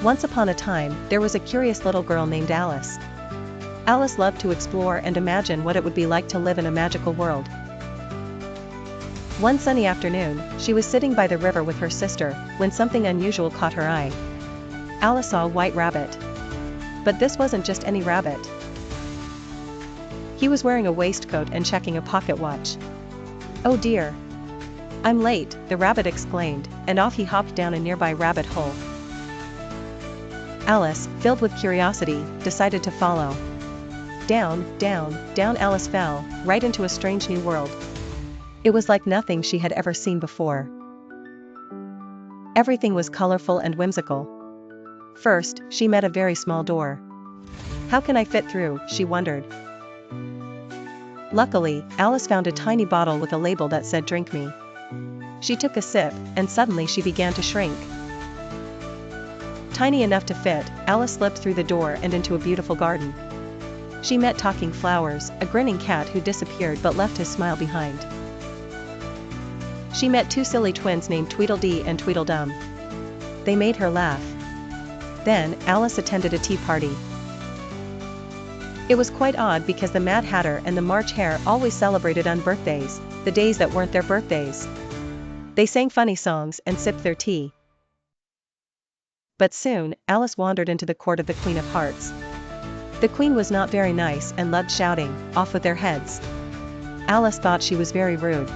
Once upon a time, there was a curious little girl named Alice. Alice loved to explore and imagine what it would be like to live in a magical world. One sunny afternoon, she was sitting by the river with her sister, when something unusual caught her eye. Alice saw a white rabbit. But this wasn't just any rabbit. He was wearing a waistcoat and checking a pocket watch. "Oh dear! I'm late," the rabbit exclaimed, and off he hopped down a nearby rabbit hole. Alice, filled with curiosity, decided to follow. Down, down, down Alice fell, right into a strange new world. It was like nothing she had ever seen before. Everything was colorful and whimsical. First, she met a very small door. "How can I fit through?" she wondered. Luckily, Alice found a tiny bottle with a label that said "Drink me." She took a sip, and suddenly she began to shrink. Tiny enough to fit, Alice slipped through the door and into a beautiful garden. She met talking flowers, a grinning cat who disappeared but left his smile behind. She met two silly twins named Tweedledee and Tweedledum. They made her laugh. Then, Alice attended a tea party. It was quite odd because the Mad Hatter and the March Hare always celebrated on birthdays, the days that weren't their birthdays. They sang funny songs and sipped their tea. But soon, Alice wandered into the court of the Queen of Hearts. The Queen was not very nice and loved shouting, "Off with their heads." Alice thought she was very rude.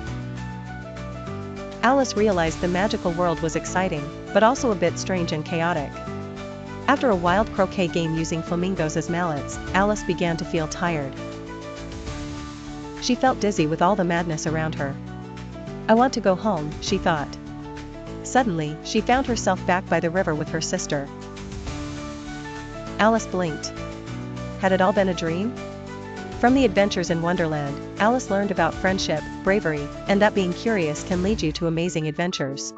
Alice realized the magical world was exciting, but also a bit strange and chaotic. After a wild croquet game using flamingos as mallets, Alice began to feel tired. She felt dizzy with all the madness around her. "I want to go home," she thought. Suddenly, she found herself back by the river with her sister. Alice blinked. Had it all been a dream? From the adventures in Wonderland, Alice learned about friendship, bravery, and that being curious can lead you to amazing adventures.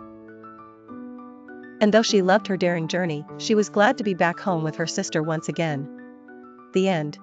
And though she loved her daring journey, she was glad to be back home with her sister once again. The end.